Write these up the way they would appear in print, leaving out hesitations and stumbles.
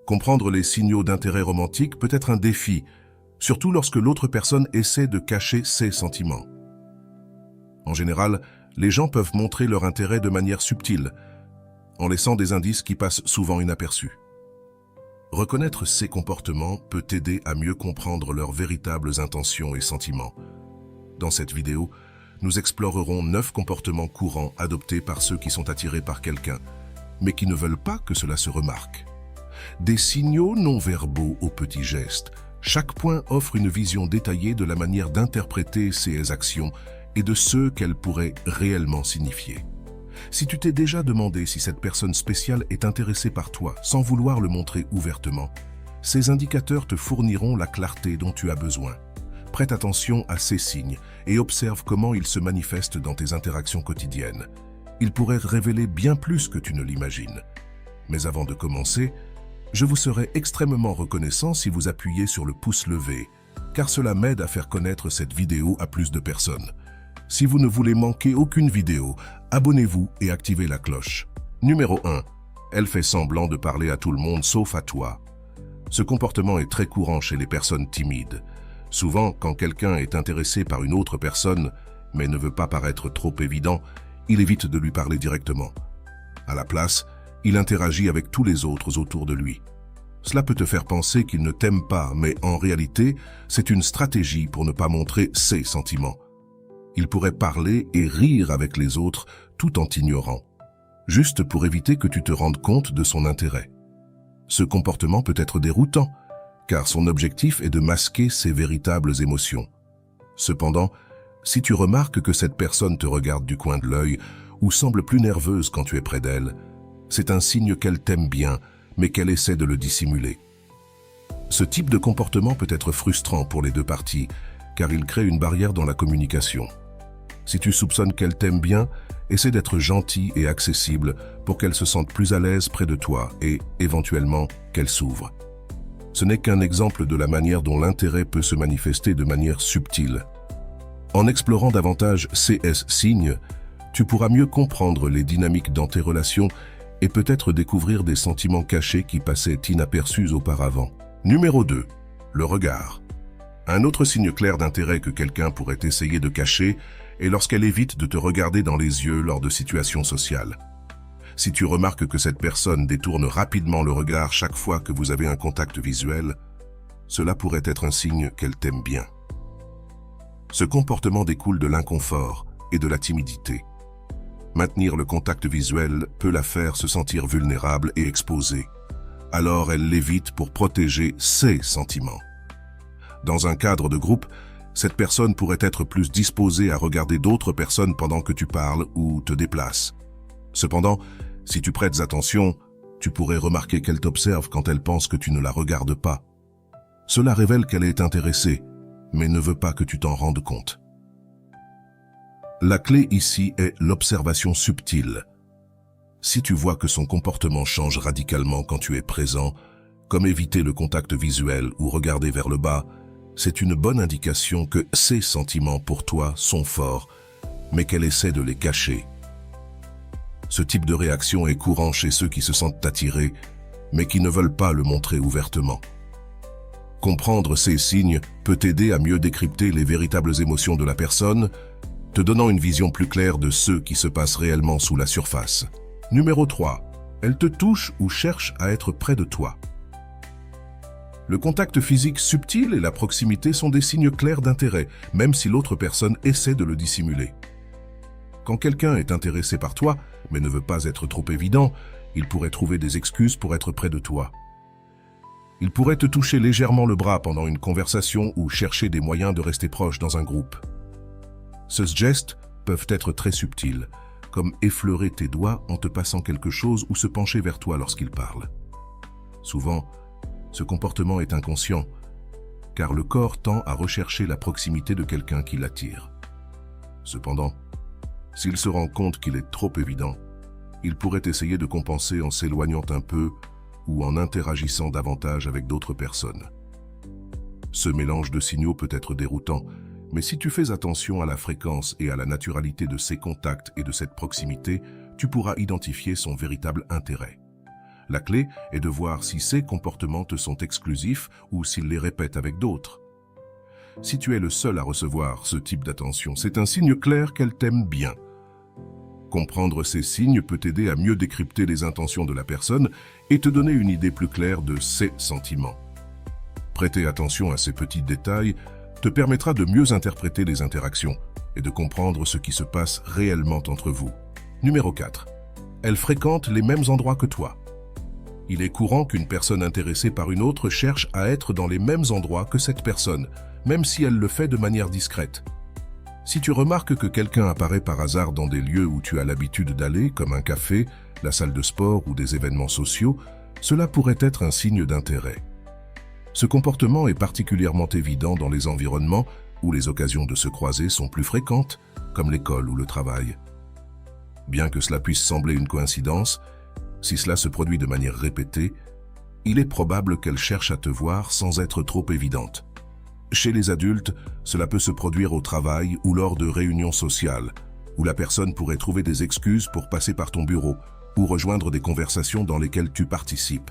Comprendre les signaux d'intérêt romantique peut être un défi, surtout lorsque l'autre personne essaie de cacher ses sentiments. En général, les gens peuvent montrer leur intérêt de manière subtile, en laissant des indices qui passent souvent inaperçus. Reconnaître ces comportements peut t'aider à mieux comprendre leurs véritables intentions et sentiments. Dans cette vidéo, nous explorerons 9 comportements courants adoptés par ceux qui sont attirés par quelqu'un, mais qui ne veulent pas que cela se remarque. Des signaux non-verbaux aux petits gestes. Chaque point offre une vision détaillée de la manière d'interpréter ces actions et de ce qu'elles pourraient réellement signifier. Si tu t'es déjà demandé si cette personne spéciale est intéressée par toi sans vouloir le montrer ouvertement, ces indicateurs te fourniront la clarté dont tu as besoin. Prête attention à ces signes et observe comment ils se manifestent dans tes interactions quotidiennes. Ils pourraient révéler bien plus que tu ne l'imagines. Mais avant de commencer, je vous serais extrêmement reconnaissant si vous appuyez sur le pouce levé, car cela m'aide à faire connaître cette vidéo à plus de personnes. Si vous ne voulez manquer aucune vidéo, abonnez-vous et activez la cloche. Numéro 1. Elle fait semblant de parler à tout le monde sauf à toi. Ce comportement est très courant chez les personnes timides. Souvent, quand quelqu'un est intéressé par une autre personne, mais ne veut pas paraître trop évident, il évite de lui parler directement. À la place, il interagit avec tous les autres autour de lui. Cela peut te faire penser qu'il ne t'aime pas, mais en réalité, c'est une stratégie pour ne pas montrer ses sentiments. Il pourrait parler et rire avec les autres tout en t'ignorant, juste pour éviter que tu te rendes compte de son intérêt. Ce comportement peut être déroutant, car son objectif est de masquer ses véritables émotions. Cependant, si tu remarques que cette personne te regarde du coin de l'œil ou semble plus nerveuse quand tu es près d'elle, c'est un signe qu'elle t'aime bien, mais qu'elle essaie de le dissimuler. Ce type de comportement peut être frustrant pour les deux parties, car il crée une barrière dans la communication. Si tu soupçonnes qu'elle t'aime bien, essaie d'être gentil et accessible pour qu'elle se sente plus à l'aise près de toi et, éventuellement, qu'elle s'ouvre. Ce n'est qu'un exemple de la manière dont l'intérêt peut se manifester de manière subtile. En explorant davantage ces signes, tu pourras mieux comprendre les dynamiques dans tes relations et peut-être découvrir des sentiments cachés qui passaient inaperçus auparavant. Numéro 2. Le regard. Un autre signe clair d'intérêt que quelqu'un pourrait essayer de cacher est lorsqu'elle évite de te regarder dans les yeux lors de situations sociales. Si tu remarques que cette personne détourne rapidement le regard chaque fois que vous avez un contact visuel, cela pourrait être un signe qu'elle t'aime bien. Ce comportement découle de l'inconfort et de la timidité. Maintenir le contact visuel peut la faire se sentir vulnérable et exposée. Alors elle l'évite pour protéger ses sentiments. Dans un cadre de groupe, cette personne pourrait être plus disposée à regarder d'autres personnes pendant que tu parles ou te déplaces. Cependant, si tu prêtes attention, tu pourrais remarquer qu'elle t'observe quand elle pense que tu ne la regardes pas. Cela révèle qu'elle est intéressée, mais ne veut pas que tu t'en rendes compte. La clé ici est l'observation subtile. Si tu vois que son comportement change radicalement quand tu es présent, comme éviter le contact visuel ou regarder vers le bas, c'est une bonne indication que ses sentiments pour toi sont forts, mais qu'elle essaie de les cacher. Ce type de réaction est courant chez ceux qui se sentent attirés, mais qui ne veulent pas le montrer ouvertement. Comprendre ces signes peut t'aider à mieux décrypter les véritables émotions de la personne, te donnant une vision plus claire de ce qui se passe réellement sous la surface. Numéro 3. Elle te touche ou cherche à être près de toi. Le contact physique subtil et la proximité sont des signes clairs d'intérêt, même si l'autre personne essaie de le dissimuler. Quand quelqu'un est intéressé par toi, mais ne veut pas être trop évident, il pourrait trouver des excuses pour être près de toi. Il pourrait te toucher légèrement le bras pendant une conversation ou chercher des moyens de rester proche dans un groupe. Ces gestes peuvent être très subtils, comme effleurer tes doigts en te passant quelque chose ou se pencher vers toi lorsqu'il parle. Souvent, ce comportement est inconscient, car le corps tend à rechercher la proximité de quelqu'un qui l'attire. Cependant, s'il se rend compte qu'il est trop évident, il pourrait essayer de compenser en s'éloignant un peu ou en interagissant davantage avec d'autres personnes. Ce mélange de signaux peut être déroutant, mais si tu fais attention à la fréquence et à la naturalité de ces contacts et de cette proximité, tu pourras identifier son véritable intérêt. La clé est de voir si ces comportements te sont exclusifs ou s'ils les répètent avec d'autres. Si tu es le seul à recevoir ce type d'attention, c'est un signe clair qu'elle t'aime bien. Comprendre ces signes peut t'aider à mieux décrypter les intentions de la personne et te donner une idée plus claire de ses sentiments. Prêter attention à ces petits détails te permettra de mieux interpréter les interactions et de comprendre ce qui se passe réellement entre vous. Numéro 4. Elle fréquente les mêmes endroits que toi. Il est courant qu'une personne intéressée par une autre cherche à être dans les mêmes endroits que cette personne, même si elle le fait de manière discrète. Si tu remarques que quelqu'un apparaît par hasard dans des lieux où tu as l'habitude d'aller, comme un café, la salle de sport ou des événements sociaux, cela pourrait être un signe d'intérêt. Ce comportement est particulièrement évident dans les environnements où les occasions de se croiser sont plus fréquentes, comme l'école ou le travail. Bien que cela puisse sembler une coïncidence, si cela se produit de manière répétée, il est probable qu'elle cherche à te voir sans être trop évidente. Chez les adultes, cela peut se produire au travail ou lors de réunions sociales, où la personne pourrait trouver des excuses pour passer par ton bureau ou rejoindre des conversations dans lesquelles tu participes.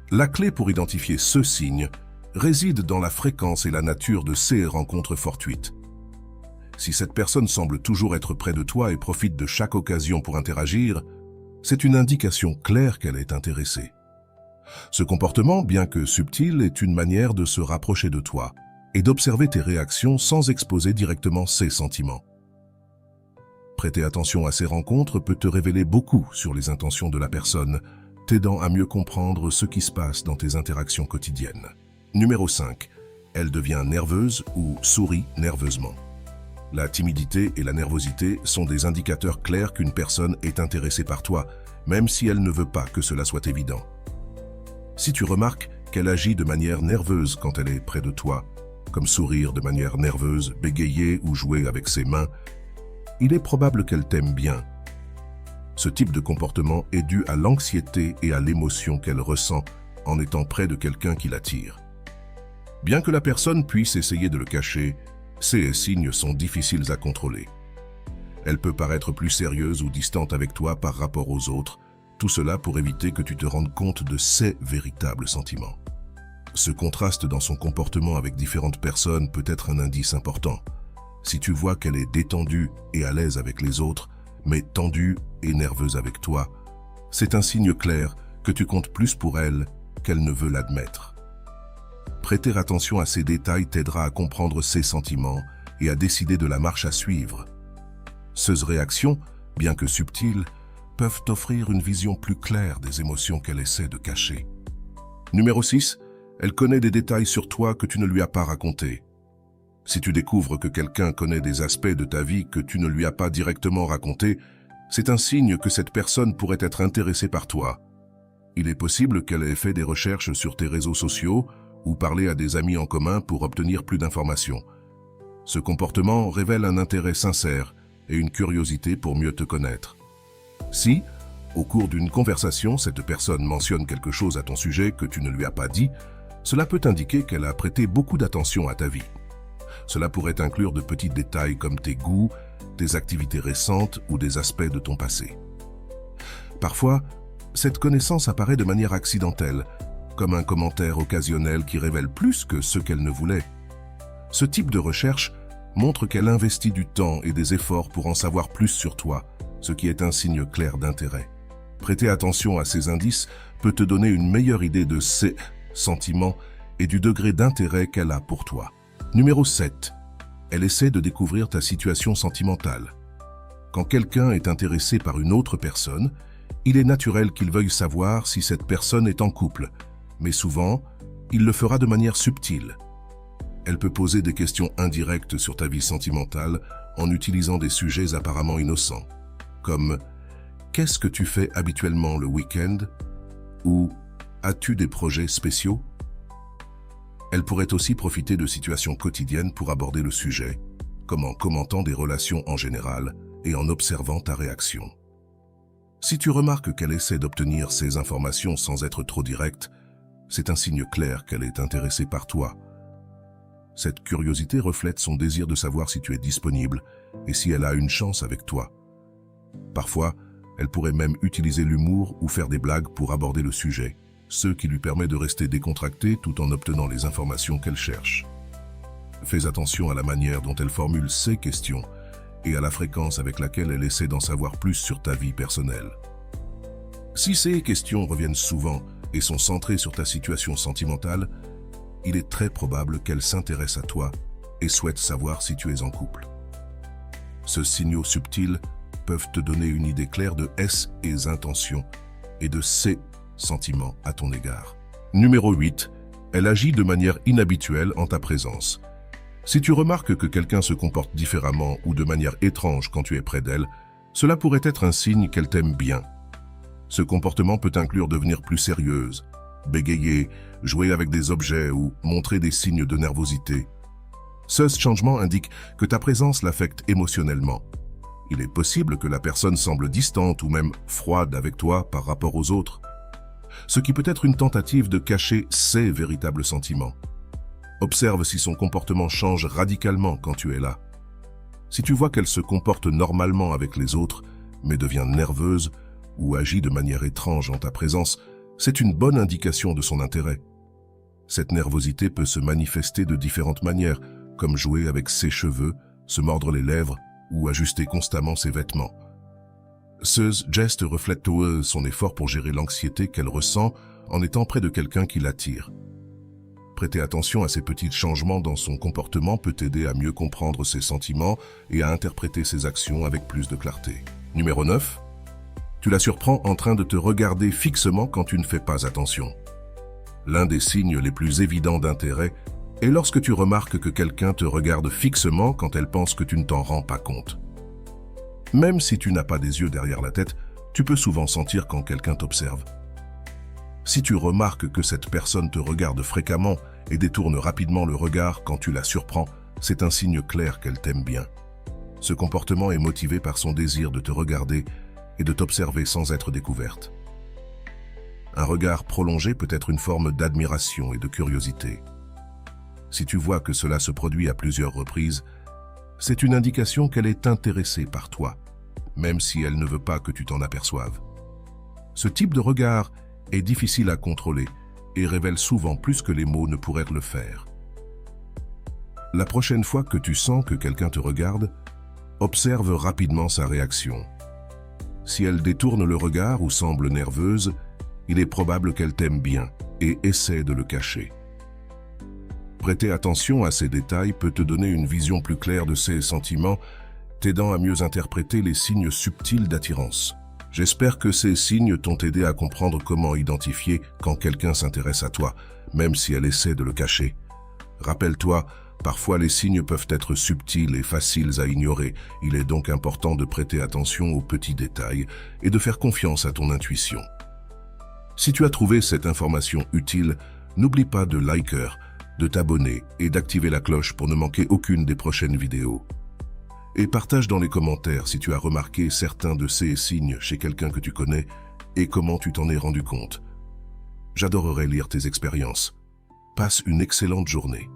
La clé pour identifier ce signe réside dans la fréquence et la nature de ces rencontres fortuites. Si cette personne semble toujours être près de toi et profite de chaque occasion pour interagir, c'est une indication claire qu'elle est intéressée. Ce comportement, bien que subtil, est une manière de se rapprocher de toi et d'observer tes réactions sans exposer directement ses sentiments. Prêter attention à ces rencontres peut te révéler beaucoup sur les intentions de la personne, t'aidant à mieux comprendre ce qui se passe dans tes interactions quotidiennes. Numéro 5. Elle devient nerveuse ou sourit nerveusement. La timidité et la nervosité sont des indicateurs clairs qu'une personne est intéressée par toi, même si elle ne veut pas que cela soit évident. Si tu remarques qu'elle agit de manière nerveuse quand elle est près de toi, comme sourire de manière nerveuse, bégayer ou jouer avec ses mains, il est probable qu'elle t'aime bien. Ce type de comportement est dû à l'anxiété et à l'émotion qu'elle ressent en étant près de quelqu'un qui l'attire. Bien que la personne puisse essayer de le cacher, ces signes sont difficiles à contrôler. Elle peut paraître plus sérieuse ou distante avec toi par rapport aux autres, tout cela pour éviter que tu te rendes compte de ses véritables sentiments. Ce contraste dans son comportement avec différentes personnes peut être un indice important. Si tu vois qu'elle est détendue et à l'aise avec les autres, mais tendue et nerveuse avec toi, c'est un signe clair que tu comptes plus pour elle qu'elle ne veut l'admettre. Prêter attention à ces détails t'aidera à comprendre ses sentiments et à décider de la marche à suivre. Ces réactions, bien que subtiles, peuvent t'offrir une vision plus claire des émotions qu'elle essaie de cacher. Numéro 6. Elle connaît des détails sur toi que tu ne lui as pas racontés. Si tu découvres que quelqu'un connaît des aspects de ta vie que tu ne lui as pas directement racontés, c'est un signe que cette personne pourrait être intéressée par toi. Il est possible qu'elle ait fait des recherches sur tes réseaux sociaux ou parlé à des amis en commun pour obtenir plus d'informations. Ce comportement révèle un intérêt sincère et une curiosité pour mieux te connaître. Si, au cours d'une conversation, cette personne mentionne quelque chose à ton sujet que tu ne lui as pas dit, cela peut indiquer qu'elle a prêté beaucoup d'attention à ta vie. Cela pourrait inclure de petits détails comme tes goûts, tes activités récentes ou des aspects de ton passé. Parfois, cette connaissance apparaît de manière accidentelle, comme un commentaire occasionnel qui révèle plus que ce qu'elle ne voulait. Ce type de recherche montre qu'elle investit du temps et des efforts pour en savoir plus sur toi, ce qui est un signe clair d'intérêt. Prêter attention à ces indices peut te donner une meilleure idée de ses sentiments et du degré d'intérêt qu'elle a pour toi. Numéro 7. Elle essaie de découvrir ta situation sentimentale. Quand quelqu'un est intéressé par une autre personne, il est naturel qu'il veuille savoir si cette personne est en couple, mais souvent, il le fera de manière subtile. Elle peut poser des questions indirectes sur ta vie sentimentale en utilisant des sujets apparemment innocents, comme « Qu'est-ce que tu fais habituellement le week-end » ou « As-tu des projets spéciaux ?» Elle pourrait aussi profiter de situations quotidiennes pour aborder le sujet, comme en commentant des relations en général et en observant ta réaction. Si tu remarques qu'elle essaie d'obtenir ces informations sans être trop directe, c'est un signe clair qu'elle est intéressée par toi. Cette curiosité reflète son désir de savoir si tu es disponible et si elle a une chance avec toi. Parfois, Elle pourrait même utiliser l'humour ou faire des blagues pour aborder le sujet, ce qui lui permet de rester décontractée tout en obtenant les informations qu'elle cherche. Fais attention à la manière dont elle formule ses questions et à la fréquence avec laquelle elle essaie d'en savoir plus sur ta vie personnelle. Si ces questions reviennent souvent et sont centrées sur ta situation sentimentale, il est très probable qu'elle s'intéresse à toi et souhaite savoir si tu es en couple. Ces signaux subtils peuvent te donner une idée claire de ses intentions et de ses sentiments à ton égard. Numéro 8. Elle agit de manière inhabituelle en ta présence. Si tu remarques que quelqu'un se comporte différemment ou de manière étrange quand tu es près d'elle, cela pourrait être un signe qu'elle t'aime bien. Ce comportement peut inclure devenir plus sérieuse, bégayer, jouer avec des objets ou montrer des signes de nervosité. Ce changement indique que ta présence l'affecte émotionnellement. Il est possible que la personne semble distante ou même froide avec toi par rapport aux autres, ce qui peut être une tentative de cacher ses véritables sentiments. Observe si son comportement change radicalement quand tu es là. Si tu vois qu'elle se comporte normalement avec les autres, mais devient nerveuse ou agit de manière étrange en ta présence, c'est une bonne indication de son intérêt. Cette nervosité peut se manifester de différentes manières, comme jouer avec ses cheveux, se mordre les lèvres ou ajuster constamment ses vêtements. Ce geste reflète son effort pour gérer l'anxiété qu'elle ressent en étant près de quelqu'un qui l'attire. Prêter attention à ces petits changements dans son comportement peut t'aider à mieux comprendre ses sentiments et à interpréter ses actions avec plus de clarté. Numéro 9. Tu la surprends en train de te regarder fixement quand tu ne fais pas attention. L'un des signes les plus évidents d'intérêt est lorsque tu remarques que quelqu'un te regarde fixement quand elle pense que tu ne t'en rends pas compte. Même si tu n'as pas des yeux derrière la tête, tu peux souvent sentir quand quelqu'un t'observe. Si tu remarques que cette personne te regarde fréquemment et détourne rapidement le regard quand tu la surprends, c'est un signe clair qu'elle t'aime bien. Ce comportement est motivé par son désir de te regarder et de t'observer sans être découverte. Un regard prolongé peut être une forme d'admiration et de curiosité. Si tu vois que cela se produit à plusieurs reprises, c'est une indication qu'elle est intéressée par toi, même si elle ne veut pas que tu t'en aperçoives. Ce type de regard est difficile à contrôler et révèle souvent plus que les mots ne pourraient le faire. La prochaine fois que tu sens que quelqu'un te regarde, observe rapidement sa réaction. Si elle détourne le regard ou semble nerveuse, il est probable qu'elle t'aime bien et essaie de le cacher. Prêter attention à ces détails peut te donner une vision plus claire de ses sentiments, t'aidant à mieux interpréter les signes subtils d'attirance. J'espère que ces signes t'ont aidé à comprendre comment identifier quand quelqu'un s'intéresse à toi, même si elle essaie de le cacher. Rappelle-toi, parfois les signes peuvent être subtils et faciles à ignorer. Il est donc important de prêter attention aux petits détails et de faire confiance à ton intuition. Si tu as trouvé cette information utile, n'oublie pas de liker, de t'abonner et d'activer la cloche pour ne manquer aucune des prochaines vidéos. Et partage dans les commentaires si tu as remarqué certains de ces signes chez quelqu'un que tu connais et comment tu t'en es rendu compte. J'adorerais lire tes expériences. Passe une excellente journée.